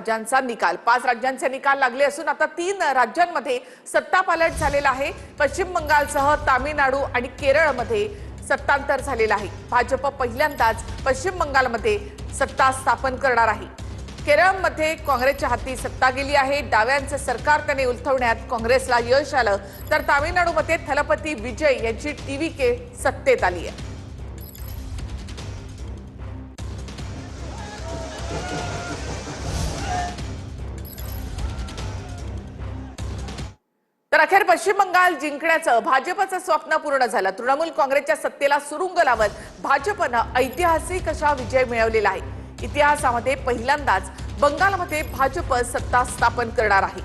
राज्यांचा निकाल 5 राज्यांचे निकाल लागले असून आता 3 राज्यांमध्ये सत्तापालट झालेला आहे। पश्चिम बंगालसह तामिळनाडू आणि केरळमध्ये सत्तांतर झालेलं आहे। भाजप पहिल्यांदाच पश्चिम बंगालमध्ये सत्ता स्थापन करणार आहे। केरळमध्ये काँग्रेसच्या हाती सत्ता गेली आहे। डाव्यांचे सरकार त्याने उलथवण्यात काँग्रेसला यश आलं, तर तामिळनाडूमध्ये थलपती विजय यांची टीव्हीके सत्तेत आली आहे। तर अखेर पश्चिम बंगाल जिंकण्याचं भाजपचं स्वप्न पूर्ण झालं। तृणमूल काँग्रेसच्या सत्तेला सुरुंग लावत भाजपनं ऐतिहासिक असा विजय मिळवलेला आहे। इतिहासामध्ये पहिल्यांदाच बंगालमध्ये भाजप सत्ता स्थापन करणार आहे।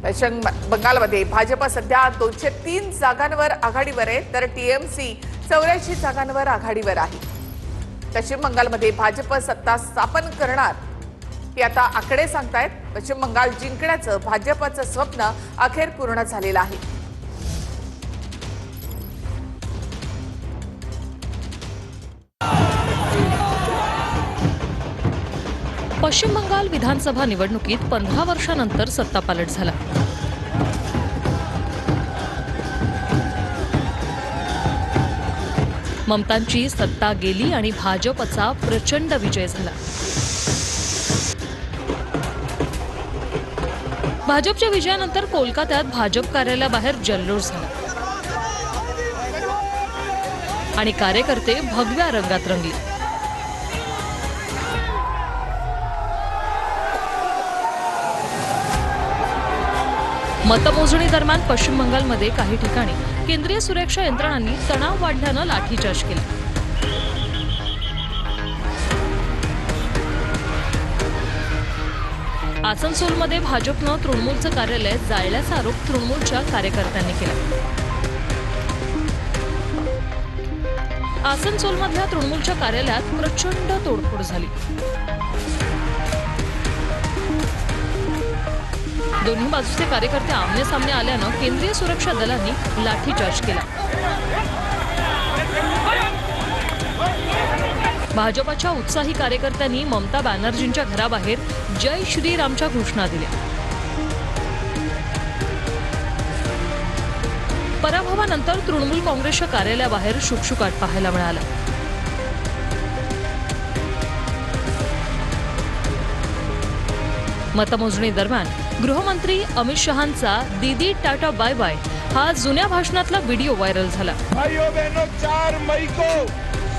पश्चिम बंगालमध्ये भाजप सध्या 203 जागांवर आघाडीवर आहे, तर टीएमसी 84 जागांवर आघाडीवर आहे। पश्चिम बंगालमध्ये भाजप सत्ता स्थापन करणार हे आता आकडे सांगतायत। पश्चिम बंगाल जिंकण्याचं भाजपचं स्वप्न अखेर पूर्ण झालेलं आहे। पश्चिम बंगाल विधानसभा निवडणुकीत 15 वर्षांनंतर सत्तापालट झाला। ममतांची सत्ता गेली आणि भाजपचा प्रचंड विजय झाला। भाजपच्या विजयानंतर कोलकात्यात भाजप कार्यालयाबाहेर जल्लोष झाला आणि कार्यकर्ते भगव्या रंगात रंगले। मतमोजणी दरम्यान पश्चिम बंगालमध्ये काही ठिकाणी केंद्रीय सुरक्षा यंत्रणांनी तणाव वाढल्यानं लाठीचार्ज केला। आसनसोलमध्ये भाजपनं तृणमूलचं कार्यालय जाळल्याचा आरोप तृणमूलच्या कार्यकर्त्यांनी केला। आसनसोलमधल्या तृणमूलच्या कार्यालयात प्रचंड तोडफोड झाली। दोन्ही बाजूचे कार्यकर्ते आमने सामने आल्यानं केंद्रीय सुरक्षा दलांनी लाठीचार्ज केला। भाजपच्या उत्साही कार्यकर्त्यांनी ममता बॅनर्जींच्या घराबाहेर जय श्रीरामच्या घोषणा दिल्या। पराभवानंतर तृणमूल काँग्रेसच्या कार्यालयाबाहेर शुकशुकाट पाहायला मिळाला। मतमोजणी दरम्यान गृहमंत्री अमित शहांचा दीदी टाटा बाय बाय हा जुन्या भाषणातला व्हिडिओ व्हायरल झाला। भाइयों बहनों 4 मई को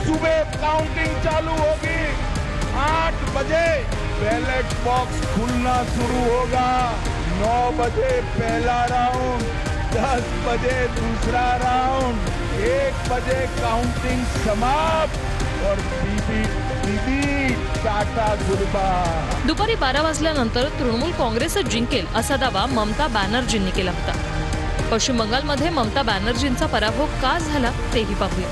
सुबह काउंटिंग चालू होगी। 8 बजे बैलेट बॉक्स खुलना शुरू होगा। 9 बजे पहला राउंड, 10 बजे दूसरा राउंड, 1 बजे काउंटिंग समाप्त और दीदी टाटा गुडबाय। दुपारी 12 वाजल्यानंतर तृणमूल काँग्रेसच जिंकेल असा दावा ममता बॅनर्जींनी केला होता। पश्चिम बंगालमध्ये ममता बॅनर्जींचा पराभव का झाला तेही पाहूया।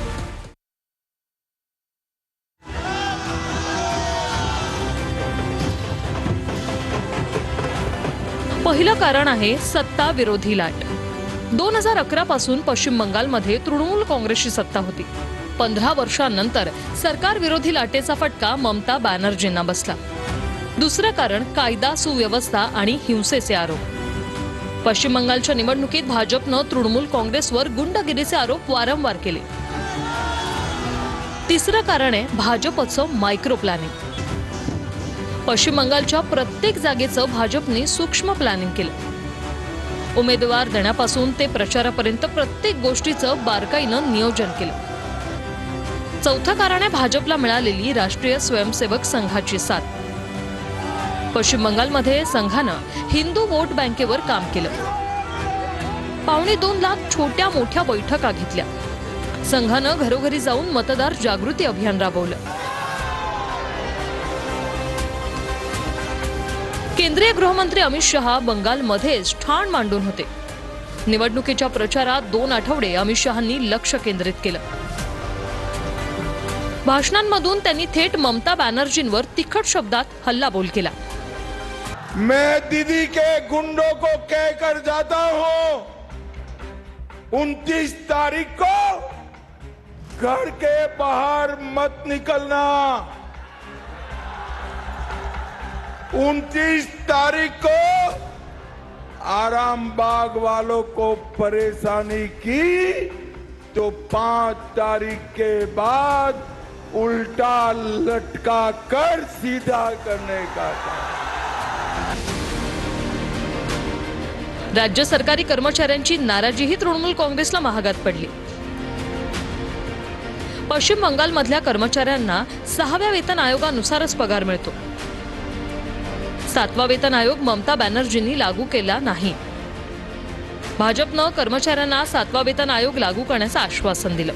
पहिलं कारण आहे सत्ता विरोधी लाट। 2011 पासून पश्चिम बंगालमध्ये तृणमूल काँग्रेसची सत्ता होती। 15 वर्षांनंतर सरकार विरोधी लाटेचा फटका ममता बॅनर्जींना बसला। दुसरं कारण कायदा सुव्यवस्था आणि हिंसेचे आरोप। पश्चिम बंगालच्या निवडणुकीत भाजपनं तृणमूल काँग्रेसवर गुंडगिरीचे आरोप वारंवार केले। तिसरं कारण आहे भाजपचं मायक्रो प्लॅनिंग। पश्चिम बंगालच्या प्रत्येक जागेचं भाजपने सूक्ष्म प्लॅनिंग केलं। उमेदवार देण्यापासून ते प्रचारापर्यंत प्रत्येक गोष्टीचं बारकाईनं नियोजन केलं। चौथं कारण आहे भाजपला मिळालेली राष्ट्रीय स्वयंसेवक संघाची साथ। पश्चिम बंगालमध्ये संघानं हिंदू वोट बँकेवर काम केलं। 2.25 लाख छोट्या मोठ्या बैठका घेतल्या। संघानं घरोघरी जाऊन मतदार जागृती अभियान राबवलं। केंद्रीय गृहमंत्री अमित शहा बंगालमध्येच ठाण मांडून होते। निवडणुकीच्या प्रचारात 2 आठवडे अमित शहांनी लक्ष केंद्रित केलं। भाषणांमधून त्यांनी थेट ममता बॅनर्जींवर तिखट शब्दात हल्लाबोल केला। मैं दीदी के गुंडों को कहकर जाता हूं 29 तारीख को घर के बाहर मत निकलना। 29 तारीख को आराम बाग वालों को परेशानी की तो 5 तारीख के बाद उल्टा लटका कर सीधा करने का काम। राज्य सरकारी कर्मचाऱ्यांची नाराजीही तृणमूल काँग्रेसला महागात पडली। पश्चिम बंगालमधल्या कर्मचाऱ्यांना 6व्या वेतन आयोगानुसारच पगार मिळतो। 7वा वेतन आयोग ममता बॅनर्जींनी लागू केला नाही। भाजपनं कर्मचाऱ्यांना 7वा वेतन आयोग लागू करण्याचं आश्वासन दिलं।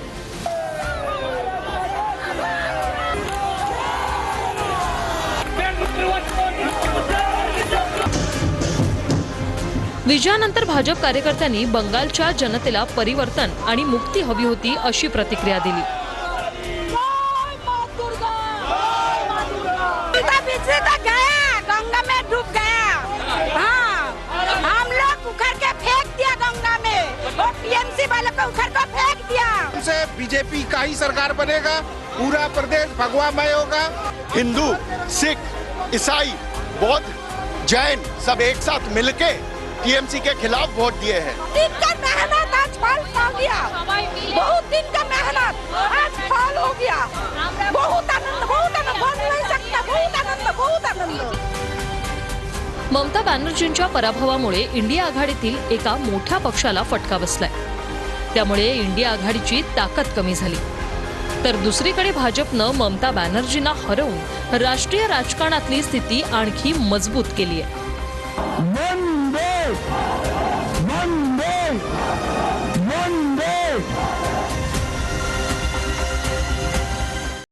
विजयानंतर भाजप कार्यकर्त्यांनी बंगालच्या जनतेला परिवर्तन आणि मुक्ती हवी होती अशी प्रतिक्रिया दिली। गंगा में डूब गया। हाँ, हम लोग उखड़ के फेंक दिया गंगा में, और टीएमसी वाले को उखड़ कर फेंक दिया। से बीजेपी का ही सरकार बनेगा, पूरा प्रदेश भगवामय होगा। हिंदू, सिख, ईसाई, बौद्ध, जैन सब एक साथ मिलके टीएमसी के खिलाफ वोट दिए हैं। दिन का मेहनत आज फल पा गया। बहुत दिन का मेहनत आज फल हो गया। बहुत आनंद बोल नहीं सकता। बहुत आनंद। ममता बॅनर्जींच्या पराभवामुळे इंडिया आघाडीतील एका मोठ्या पक्षाला फटका बसलाय। त्यामुळे इंडिया आघाडीची ताकद कमी झाली। तर दुसरीकडे भाजपनं ममता बॅनर्जींना हरवून राष्ट्रीय राजकारणातली स्थिती आणखी मजबूत केली आहे। वंदे वंदे वंदे